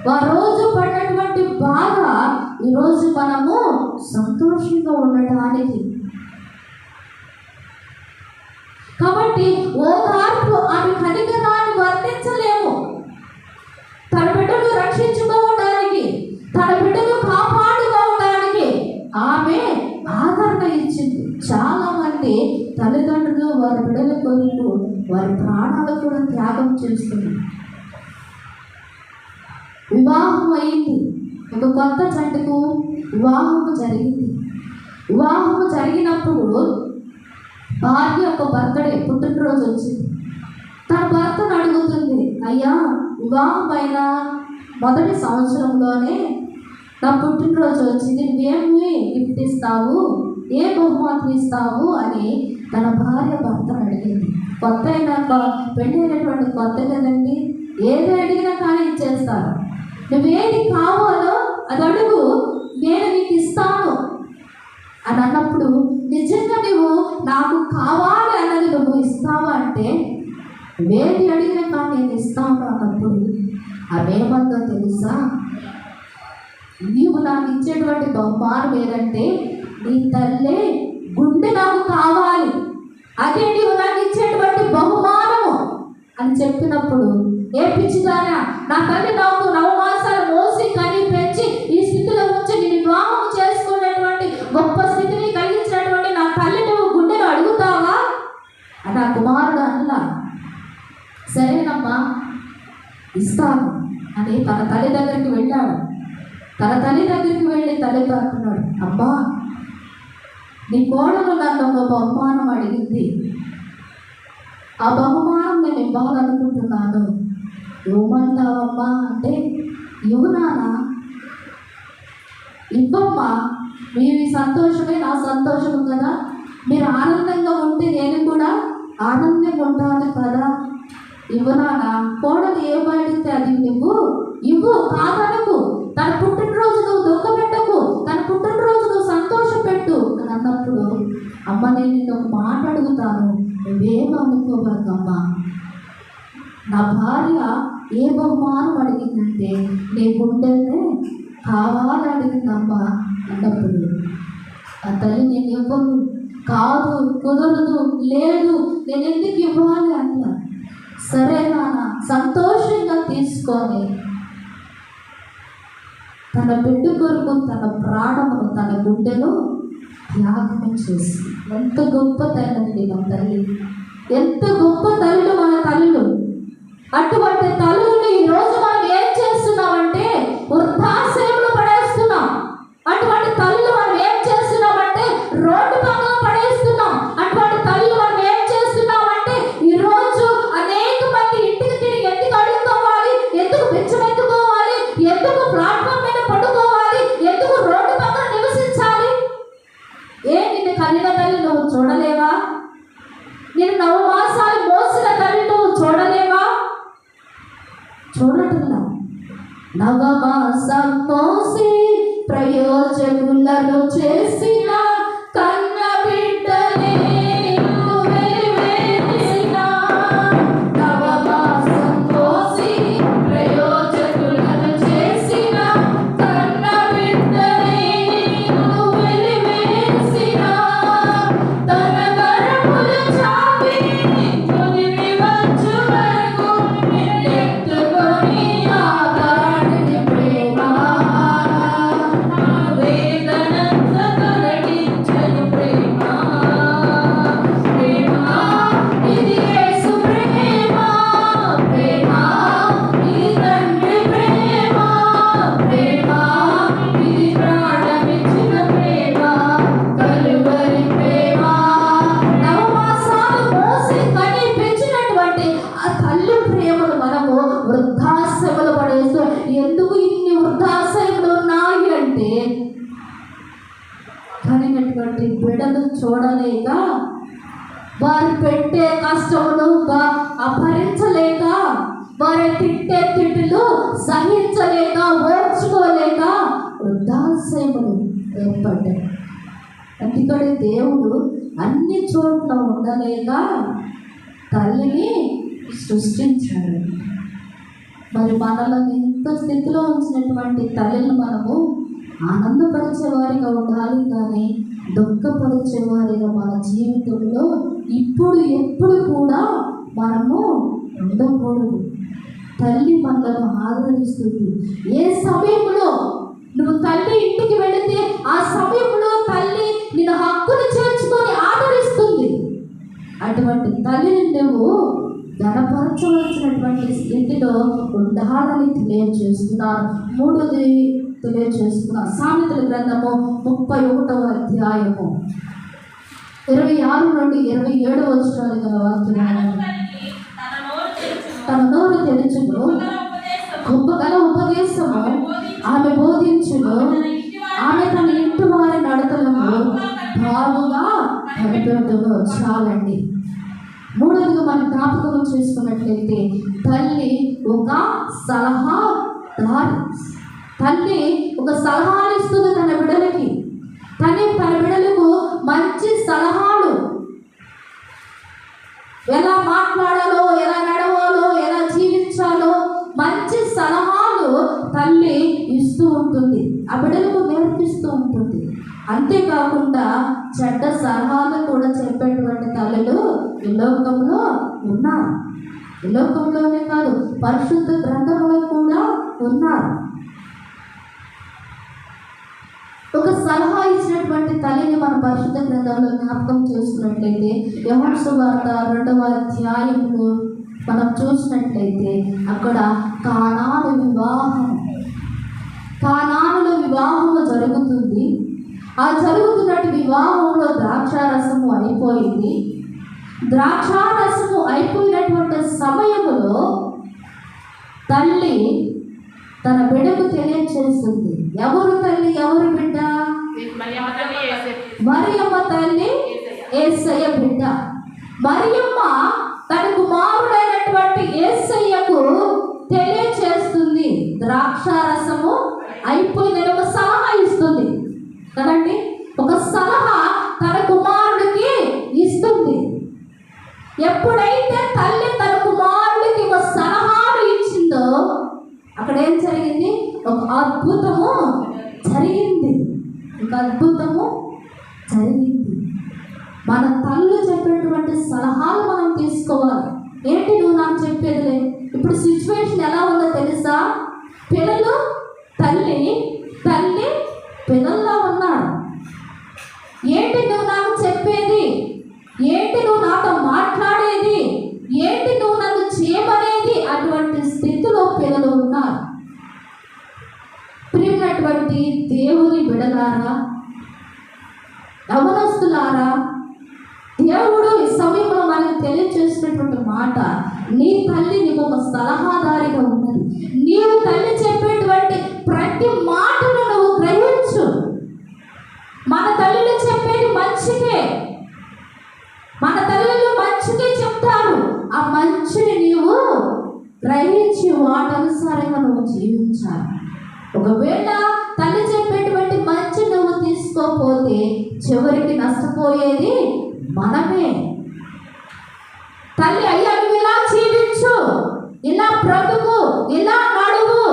వారు రోజు పడినటువంటి బాధ ఈరోజు మనము సంతోషంగా ఉండటానికి. కాబట్టి ఓదార్పు, ఆమె కనికరాన్ని వర్ణించలేము. తన బిడ్డను రక్షించుకోవడానికి, తన బిడ్డను కాపాడుకోవడానికి ఆమె ఆదరణ ఇచ్చింది. చాలా మంది తల్లిదండ్రులు వారి బిడ్డల కొరకు వారి ప్రాణాలు కూడా త్యాగం చేస్తున్నారు. వివాహం అయింది, ఒక కొత్త జంటకు వివాహము జరిగింది. వివాహము జరిగినప్పుడు భార్య యొక్క బర్త్డే, పుట్టినరోజు వచ్చింది. తన భర్తను అడుగుతుంది, అయ్యా వివాహం అయిన మొదటి సంవత్సరంలోనే నా పుట్టినరోజు వచ్చింది, నువ్వేమి గిఫ్ట్ ఇస్తావు, ఏ బహుమతి ఇస్తావు అని తన భార్య భర్తను అడిగింది. కొత్త అయినాక పెళ్ళి అయినటువంటి కొత్త కదండి, ఏది అడిగినా కానీ ఇచ్చేస్తారు. నువ్వేది కావాలో అది అడుగు, నేను నీకు ఇస్తాను అని అన్నప్పుడు, నిజంగా నువ్వు నాకు కావాలి అన్నది నువ్వు ఇస్తావా అంటే, వేది అడిగినా కానీ నేను ఇస్తాను అన్నప్పుడు అవేమందో తెలుసా? నీవు నాకు ఇచ్చేటువంటి బహుమానం ఏదంటే, నీ తల్లే గుండె నాకు కావాలి, అదే నీవు నాకు ఇచ్చేటువంటి బహుమానము అని చెప్పినప్పుడు, ఏ పిచ్చిదానా, నా తల్లి నాకు 9 మాసాలు మోసి కని పెంచి ఈ స్థితిలో ఉంచి నేను వివాహం చేసుకునేటువంటి గొప్ప స్థితిని కలిగించినటువంటి నా తల్లి నువ్వు గుండెను అడుగుతావా అని ఆ కుమారుడు అన్నా. సరేనమ్మా ఇస్తాను అని తన తల్లి దగ్గరికి వెళ్ళాడు. తన తల్లి దగ్గరికి వెళ్ళి తల్లితో అంటున్నాడు, అమ్మా నీ కోడలు నన్ను ఒక బహుమానం అడిగింది, ఆ బహుమానం నేను ఇవ్వాలనుకుంటున్నాను, ఇవ్వమంటావమ్మా అంటే, ఇవ్వు నాన్న, ఇవ్వమ్మా, మీ సంతోషమే నా సంతోషము కదా, మీరు ఆనందంగా ఉంటే నేను కూడా ఆనందంగా ఉంటాను కదా, ఇవ్వు నాన్న. కోడలు ఏమడిగితే అది నువ్వు ఇవ్వు, కాదనకు. తన పుట్టినరోజు నువ్వు దుఃఖపెట్టకు, తన పుట్టినరోజు నువ్వు సంతోషపెట్టు అని అన్నప్పుడు, అమ్మ నేను నిన్ను ఒక మాట అడుగుతాను, నువ్వేమనుకోబాకమ్మా, నా భార్య ఏ బహుమానం అడిగిందంటే నీ గుండెనే కావాలని అడిగిందమ్మా అన్నప్పుడు, ఆ తల్లి నేను ఇవ్వను, కాదు, కుదరదు, లేదు, నేను ఎందుకు ఇవ్వాలి అన్నా. సరే నాన్న సంతోషంగా తీసుకొని తన బిడ్డ కొరకు తన ప్రాణమును, తన గుండెను త్యాగం చేసి. ఎంత గొప్ప తల్లి మన తల్లి, ఎంత గొప్ప తల్లులు మన తల్లులు. అటువంటి తల్లులు ఈరోజు మనం ఏం చేస్తున్నామంటే వృద్ధాశ్రయంలో పడేస్తున్నాం. అటువంటి తల్లులు మనం ఏం చేస్తున్నామంటే రోడ్డు పక్కన పడేస్తున్నాం. అటువంటి తల్లులు మనం ఏం చేస్తున్నామంటే ఈరోజు అనేక మంది ఇంటికి తిరిగి ఎందుకు అడుక్కోవాలి, ఎందుకు బిచ్చమెత్తుకోవాలి, ఎందుకు ప్లాట్ఫామ్ మీద పడుకోవాలి, ఎందుకు రోడ్డు చూడలేవా? నేను 9 మాసాలు మోసిన తల్లి నువ్వు చూడలేవా? చూడటంలా. 9 మాసం మోసి ప్రయోజకులను చేసిన కన్న బిడ్డలే నిన్ను వెలివేసిన. 9 మాసం మోసి ప్రయోజకులను చేసిన కన్న బిడ్డలే నిన్ను వెలివేసిన. తన గర్భములు చాపి తొలిమి వచ్చు వరకు నిన్నెత్తుకొని ఆగాడిని ప్రేమ. వేదనంత తొలగించను ప్రేమ. ప్రేమ ఇది యేసు ప్రేమ. ప్రేమ ఇది తండ్రి ప్రేమ. ప్రేమ ఇది ప్రాణమిచ్చిన ప్రేమ. కలువరి ప్రేమ. 9 మాసాలు మోసి కని పెంచినటువంటి ఆ తల్లి ప్రేమను మనము వృద్ధాశ్రమలు పడేస్తూ, ఎందుకు ఇన్ని వృద్ధాశ్రమలు ఉన్నాయి అంటే కనినటువంటి బిడ్డలు చూడలేక, వారు పెట్టే కష్టములు భరించలేక, వారి తిట్టే తిట్టులు సహించలేక, ఓర్చుకోలేక వృద్ధాశ్రమలు ఏర్పడ్డాయి. అందుకని దేవుడు అన్ని చోట్ల ఉండలేక తల్లిని సృష్టించాడు. మరి మనల్ని ఇంత స్థితిలో ఉంచినటువంటి తల్లిని మనము ఆనందపరిచేవారిగా ఉండాలి, కానీ దుఃఖపరిచేవారిగా మన జీవితంలో ఇప్పుడు ఎప్పుడు కూడా మనము ఉండకూడదు. తల్లి మనలను ఆదరిస్తుంది. ఏ సమయంలో నువ్వు తల్లి ఇంటికి వెళితే ఆ సమయంలో తల్లి నిన్ను హక్కును చేర్చుకొని ఆదరిస్తుంది. అటువంటి తల్లిని నువ్వు గణపరచవలసినటువంటి స్థితిలో ఉండాలని తెలియజేస్తున్నారు. 3ది తెలియజేస్తున్నారు. సామెతల గ్రంథము 31వ అధ్యాయము 26 నుండి 27 వచనాలు గల వాక్యాలు. తన నోరు తెరుచును, గొప్పగల ఉపదేశము ఆమె బోధించును. ఆమె తన ఇంటి వారి నడతలను బాగుగా కనిపెట్టును. చాలండి. 3వదిగా మనం జ్ఞాపకం చేసుకున్నట్లయితే తల్లి ఒక సలహాదారు. తల్లి ఒక సలహాలు ఇస్తుంది తన బిడ్డలకి. తన బిడ్డలకు మంచి సలహాలు, ఎలా మాట్లాడాలో, ఎలా నడవాలో, ఎలా జీవించాలో మంచి సలహాలు తల్లి ఇస్తూ ఉంటుంది, ఆ బిడ్డలకు నేర్పిస్తూ ఉంటుంది. అంతేకాకుండా చెడ్డ సలహాలు కూడా చెప్పేటువంటి తల్లులు ఈ లోకంలో ఉన్నారు. ఈ లోకంలోనే కాదు, పరిశుద్ధ గ్రంథంలో కూడా ఉన్నారు. ఒక సలహా ఇచ్చినటువంటి తల్లిని మన పరిశుద్ధ గ్రంథంలో జ్ఞాపకం చేసుకున్నట్లయితే యోహాను సువార్త 2వ అధ్యాయంలో మనం చూసినట్లయితే అక్కడ కానానులో వివాహము జరుగుతుంది. ఆ జరుగుతున్నట్టు వివాహంలో ద్రాక్షారసము అయిపోయింది. ద్రాక్షారసము అయిపోయినటువంటి సమయంలో తల్లి తన బిడ్డకు తెలియచేస్తుంది. ఎవరు తల్లి, ఎవరు బిడ్డ? మరియమ్మ తల్లి, యేసయ్య బిడ్డ. మరియమ్మ తన కుమారుడైనటువంటి యేసయ్యకు తెలియచేస్తుంది. ద్రాక్షారసము అయిపోయిందని ఒక సలహా ఇస్తుంది కదండి. ఒక సలహా తన కుమారుడికి ఇస్తుంది. ఎప్పుడైతే తల్లి తన కుమారుడికి ఒక సలహాలు ఇచ్చిందో అక్కడ ఏం జరిగింది? ఒక అద్భుతము జరిగింది. ఒక అద్భుతము జరిగింది. మన తల్లి చెప్పేటువంటి సలహాలు మనం తీసుకోవాలి. ఏంటి నువ్వు నాకు చెప్పేదిలే. ఇప్పుడు సిచ్యువేషన్ ఎలా ఉందో తెలుసా? పిల్లలు తల్లి పిల్లల్లో ఉన్నాడు. ఏంటి నువ్వు నాకు చెప్పేది? ఏంటి నువ్వు నాతో మాట్లాడేది? ఏంటి నువ్వు నన్ను చేయమనేది? అటువంటి స్థితిలో పిల్లలు ఉన్నారు. ప్రియమైనటువంటి దేవుని బిడ్డలారా, యవనస్తులారా, దేవుడు ఈ సమయంలో మనకు తెలియజేసినటువంటి మాట, నీ తల్లి నీకు ఒక సలహాదారిగా ఉన్నది. నీవు తల్లి చెప్పేటువంటి ప్రతి మాటను నువ్వు గ్రహించు. మన తల్లిని చెప్పేది మంచిదే, మంచిగా చెప్తారు. ఆ మంచిని నీవు గ్రహించి వాటనుసారంగా నువ్వు జీవించాలి. ఒకవేళ తల్లి చెప్పేటువంటి మంచి నువ్వు తీసుకోకపోతే చివరికి నష్టపోయేది మనమే. తల్లి అయ్యా నువ్వు ఇలా జీవించు, ఇలా బ్రతుకు, ఇలా నడువు,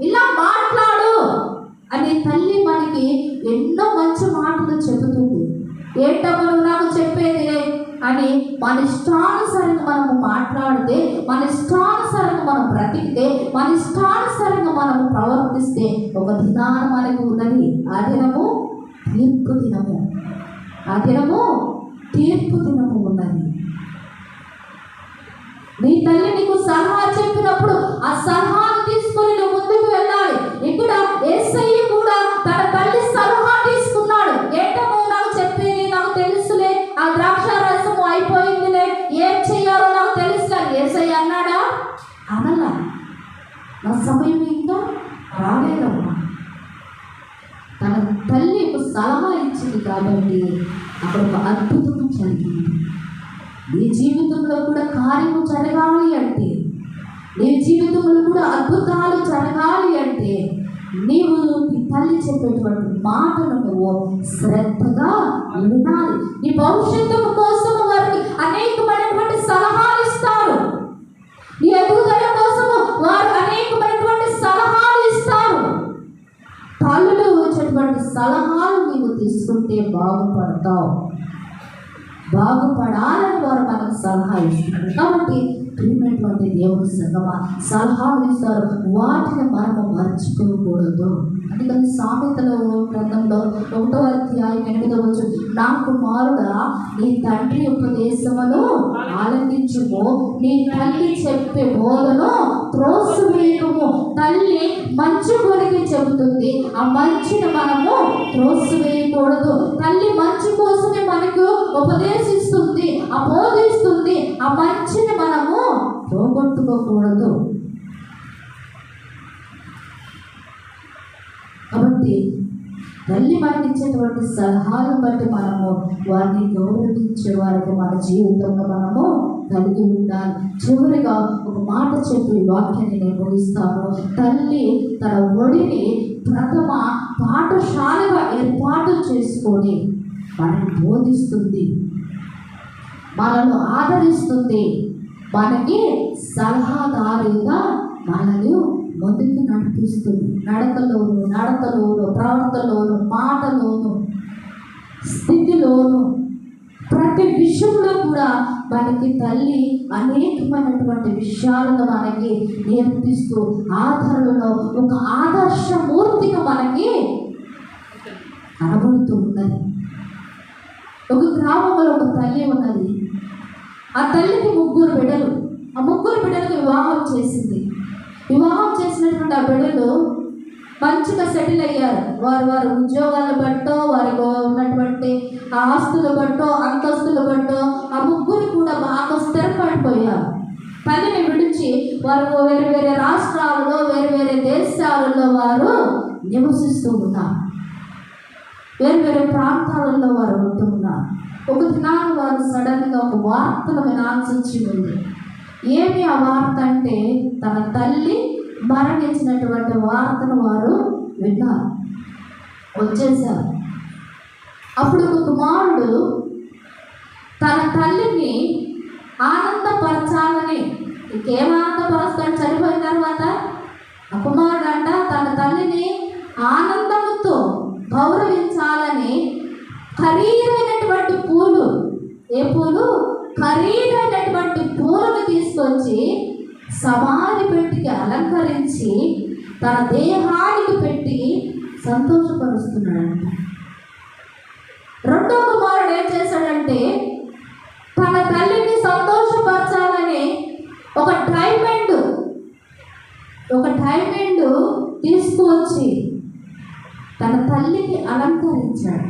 ఇలా మాట్లాడు అని తల్లి మనకి ఎన్నో మంచి మాటలు చెబుతుంది. ఏంటమ్మా నువ్వు నాకు చెప్పేది అని మన ఇష్టానుసారంగా మనము మాట్లాడితే, మన ఇష్టానుసారంగా మనం బ్రతికితే, మన ఇష్టానుసారంగా మనము ప్రవర్తిస్తే ఒక దినాన మనకు ఉన్నది. ఆ దినము తీర్పు దినము. ఆ దినము తీర్పు దినము ఉన్నది. నీ తల్లి నీకు సలహా చెప్పినప్పుడు ఆ సలహాను తీసుకొని నువ్వు ముందుకు వెళ్ళాలి. ఇక్కడ యేసయ్య కూడా తన తల్లి సలహా తీసుకున్నాడు. ఏంటమ్మో నాకు చెప్పేది, నాకు తెలుసులే, ఆ ద్రాక్ష రసము అయిపోయిందిలే, ఏం చెయ్యాలో నాకు తెలుసులే. యేసయ్య అన్నాడా? అనలా. నా సమయం ఇంకా రాలేదమ్మా. తన తల్లికి సలహా ఇచ్చింది కాబట్టి అక్కడ ఒక అద్భుతం జరిగింది. నీ జీవితంలో కూడా కార్యము జరగాలి అంటే, నీ జీవితంలో కూడా అద్భుతాలు జరగాలి అంటే నీవు నీ తల్లి చెప్పేటువంటి మాటను నువ్వు శ్రద్ధగా వినాలి. నీ భవిష్యత్తు కోసం వారికి అనేకమైనటువంటి సలహాలు ఇస్తారు. నీ ఎదుగుదల కోసము వారు అనేకమైనటువంటి సలహాలు ఇస్తారు. తల్లులు వచ్చేటువంటి సలహాలు నీవు తీసుకుంటే బాగుపడతావు. బాగుపడాలని వారు మనకు సలహా ఇస్తారు. కాబట్టి ప్రియమైనటువంటి దేవుని సంగమా, సలహాలు ఇస్తారు, వాటిని మనము మర్చిపోకూడదు. అందుకని సామెతల గ్రంథంలో 1వ అధ్యాయం 8వ వచనం, నా కుమారుడా నీ తండ్రి ఉపదేశమును ఆలకించుము, నీ తల్లి చెప్పే బోధను త్రోసివేయకుము. తల్లి మంచి కొరికి చెబుతుంది, ఆ మంచిని మనము త్రోసివేయకూడదు. తల్లి మంచి కోసమే మనకు ఉపదేశిస్తుంది, ఆ బోధిస్తుంది. ఆ మంచిని మనము పోగొట్టుకోకూడదు. కాబట్టి తల్లి మనకి ఇచ్చేటువంటి సలహాలను బట్టి మనము వారిని గౌరవించే వారికి మన జీవితంలో మనము కలిగి ఉండాలి. చివరిగా ఒక మాట చెప్పి వాక్యాన్ని నేను ముగిస్తాను. తల్లి తన ఒడిని ప్రథమ పాఠశాలగా ఏర్పాటు చేసుకొని మనకి బోధిస్తుంది, మనల్ని ఆదరిస్తుంది, మనకి సలహాదారుగా మనల్ని ముందుకు నడిపిస్తుంది. నడతలోను, ప్రవర్తనలోను, మాటలోను, స్థితిలోను, ప్రతి విషయంలో కూడా మనకి తల్లి అనేకమైనటువంటి విషయాలను మనకి నేర్పిస్తూ ఆధారంలో ఒక ఆదర్శమూర్తిగా మనకి కనబడుతూ ఉన్నది. ఒక గ్రామంలో ఒక తల్లి ఉన్నది. ఆ తల్లికి 3 బిడ్డలు. ఆ 3 బిడ్డలకు వివాహం చేసింది. వివాహం చేసినటువంటి ఆ బిడ్డలు మంచిగా సెటిల్ అయ్యారు. వారి ఉద్యోగాలు బట్టో, వారికి ఉన్నటువంటి ఆస్తులు బట్టో, అంతస్తులు బట్టో ఆ 3 కూడా బాగా స్థిరపడిపోయారు. తల్లిని విడిచి వారు వేరే వేరే రాష్ట్రాలలో, వేరే వేరే దేశాలలో వారు నివసిస్తూ ఉన్నారు. వేరు వేరే ప్రాంతాలలో వారు ఉంటూ ఉన్నారు. ఒక దినాన్ని వారు సడన్గా ఒక వార్తను వినాల్సి వచ్చింది. ఏమి ఆ వార్త అంటే, తన తల్లి మరణించినటువంటి వార్తను వారు విన్నారు, వచ్చేసారు. అప్పుడు ఒక కుమారుడు తన తల్లిని ఆనందపరచాలని, ఇంకేం ఆనందపరుస్తాడు చనిపోయిన తర్వాత? ఆ కుమారుడు అంట తన తల్లిని ఆనందముతో గౌరవించాలని ఖరీదైనటువంటి పూలు, ఏ పూలు? ఖరీదైనటువంటి పూలను తీసుకొచ్చి సమాధి పెట్టికి అలంకరించి తన దేహానికి పెట్టి సంతోషపరుస్తున్నాడంట. రెండో కుమారుడు ఏం చేశాడంటే, తన తల్లిని సంతోషపరచాలని ఒక డైమండ్ తీసుకువచ్చి తన తల్లికి అలంకరించాడు.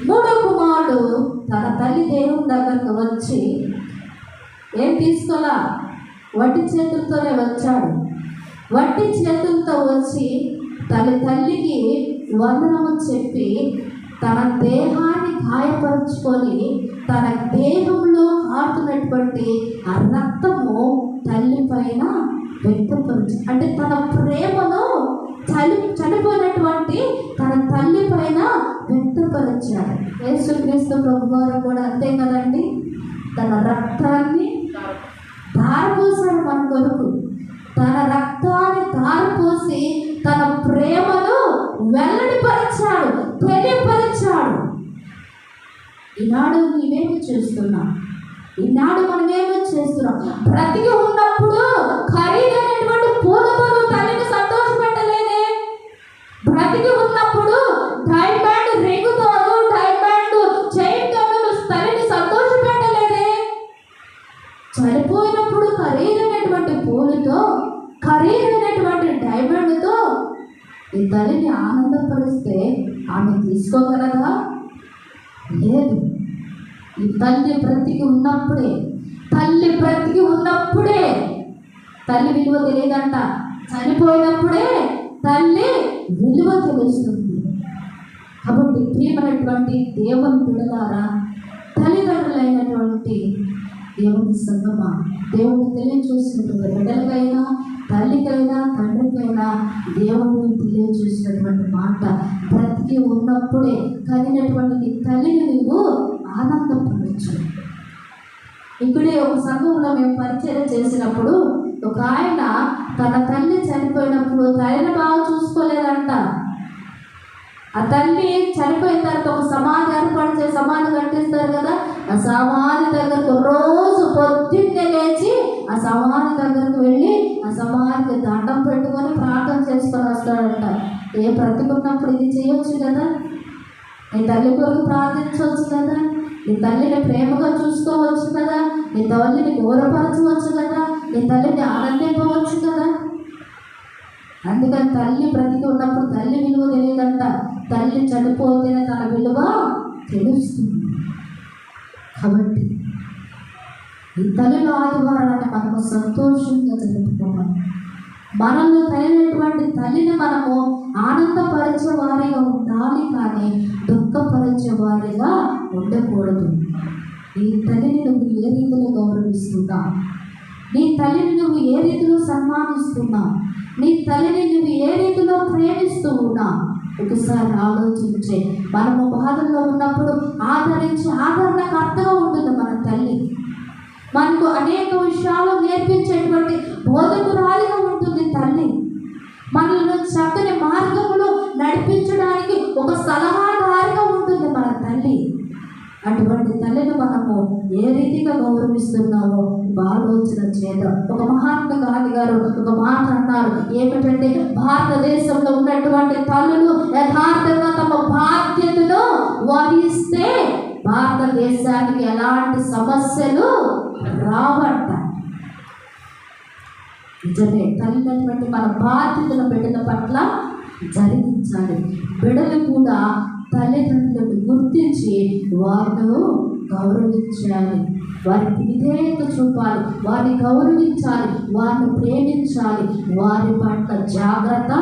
మూడో కుమారుడు తన తల్లి దేవుని దగ్గరకు వచ్చి ఏం తీసుకోలా, వట్టి చేతులతోనే వచ్చాడు. వట్టి చేతులతో వచ్చి తన తల్లికి వందనము చెప్పి తన దేహానికి గాయపరుచుకొని తన దేహంలో కారుతున్నటువంటి ఆ రక్తము తల్లి పైన వ్యక్తపరచు, అంటే తన ప్రేమను చనిపోయినటువంటి తన తల్లి పైన వ్యక్తపరిచాడు. యేసుక్రీస్తు ప్రభువారు కూడా అంతే కదండి, తన రక్తాన్ని ధారపోసాడు మన కొరకు. తన రక్తాన్ని ధారపోసి తన ప్రేమను వెల్లడిపరిచాడు, తెలియపరిచాడు. ఈనాడు నీవేమి చేస్తున్నాం? ఈనాడు మనమేమో చేస్తున్నాం? బ్రతికి ఉన్నప్పుడు ఖరీదైనటువంటి పూలతో తల్లిని సంతోషపెట్టలేదే. బ్రతికి ఉన్నప్పుడు డైమండ్ రింగుతోను డైమండ్ చైన్తోను తల్లిని సంతోషపెట్టలేదే. చనిపోయినప్పుడు ఖరీదైనటువంటి పూలతో ఖరీదైనటువంటి డైమండ్తో ఈ తల్లిని ఆనందపరిస్తే ఆమె తీసుకోగలదా? లేదు. ఈ తల్లి బ్రతికి ఉన్నప్పుడే తల్లి విలువ తెలియదంట. చనిపోయినప్పుడే తల్లి విలువ తెలుస్తుంది. కాబట్టి ప్రియమైనటువంటి దేవుని బిడ్డలారా, తల్లిదండ్రులైనటువంటి దేవుని సంగమా, దేవుని తెలియజేసినటువంటి బిడ్డలకైనా తల్లికైనా తండ్రికైనా దేవుడిని తెలియజేసినటువంటి మాట, బ్రతికి ఉన్నప్పుడే కలిగినటువంటి తల్లిని నువ్వు ఆనందపడవచ్చు. ఇక్కడే ఒక సంఘంలో మేము పరిచయం చేసినప్పుడు ఒక ఆయన తన తల్లి చనిపోయినప్పుడు తల్లిని బాగా చూసుకోలేదంట. ఆ తల్లి చనిపోయిన తర్వాత ఒక సమాధి ఏర్పాటు చేసి సమాధి కట్టిస్తారు కదా, ఆ సమాధి దగ్గరకు రోజు పొద్దున్నే లేచి ఆ సమాధి దగ్గరకు వెళ్ళి ఆ సమాధికి దండం పెట్టుకొని ప్రార్థన చేసుకొని వస్తాడంట. బ్రతికున్నప్పుడు ఇది చేయొచ్చు కదా, నీ తల్లి కొరకు ప్రార్థించవచ్చు కదా, నీ తల్లిని ప్రేమగా చూసుకోవచ్చు కదా, నీ తల్లిని గౌరవపరచవచ్చు కదా, నీ తల్లిని ఆనందింపవచ్చు కదా. అందుకని తల్లి బ్రతికి ఉన్నప్పుడు తల్లి విలువ తెలియదంట. తల్లి చనిపోతేనే తన విలువ తెలుస్తుంది. కాబట్టి ఈ తల్లిలో ఆదివారాన్ని మనము సంతోషంగా జరుపుకోవాలి. మనల్ని తగినటువంటి తల్లిని మనము ఆనందపరిచే వారిగా ఉండాలి, కానీ దుఃఖపరిచే వారిగా ఉండకూడదు. ఈ తల్లిని నువ్వు ఏ రీతిలో గౌరవిస్తున్నావు? నీ తల్లిని నువ్వు ఏ రీతిలో సన్మానిస్తున్నావు? నీ తల్లిని నువ్వు ఏ రీతిలో ప్రేమిస్తూ ఉన్నావు? ఒకసారి ఆలోచించే. మనము బాధల్లో ఉన్నప్పుడు ఆదరణకర్తగా ఉంటుంది మన తల్లి. మనకు అనేక విషయాలు నేర్పించేటువంటి బోధకురాలిగా ఉంటుంది తల్లి. మనల్ని చక్కని మార్గంలో నడిపించడానికి ఒక సలహాదారిగా ఉంటుంది మన తల్లి. అటువంటి తల్లిని మనము ఏ రీతిగా గౌరవిస్తున్నామో ఆలోచన చేద్దాం. ఒక మహాత్మా గాంధీ గారు ఒక మాట అన్నారు, ఏమిటంటే భారతదేశంలో ఉన్నటువంటి తల్లులు యథార్థంగా తమ బాధ్యతను వహిస్తే భారతదేశానికి ఎలాంటి సమస్యలు రావంట. నిజమే, తల్లినటువంటి మన బాధ్యతను బిడ్డల పట్ల జరిగించాలి. బిడ్డలు కూడా తల్లిదండ్రులను గుర్తించి వారిని గౌరవించాలి, వారికి విధేయత చూపాలి, వారిని గౌరవించాలి, వారిని ప్రేమించాలి, వారి పట్ల జాగ్రత్త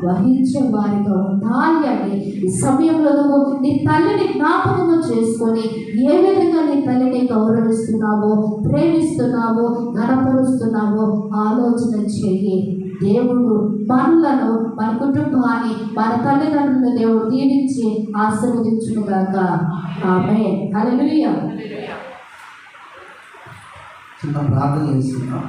వహించే వారిగా ఉండాలి అని ఈ సమయంలో నువ్వు నీ తల్లిని జ్ఞాపకము చేసుకొని ఏ విధంగా నీ తల్లిని గౌరవిస్తున్నావో, ప్రేమిస్తున్నావో, గణపరుస్తున్నావో ఆలోచన చేయి. దేవుడు మనలను, మన కుటుంబాన్ని, మన తల్లిదండ్రులను దేవుడు దీవించి ఆశీర్వదించునుగాక. ఆమేన్. హల్లెలూయా. చిన్న ప్రార్థన చేసుకుందాం.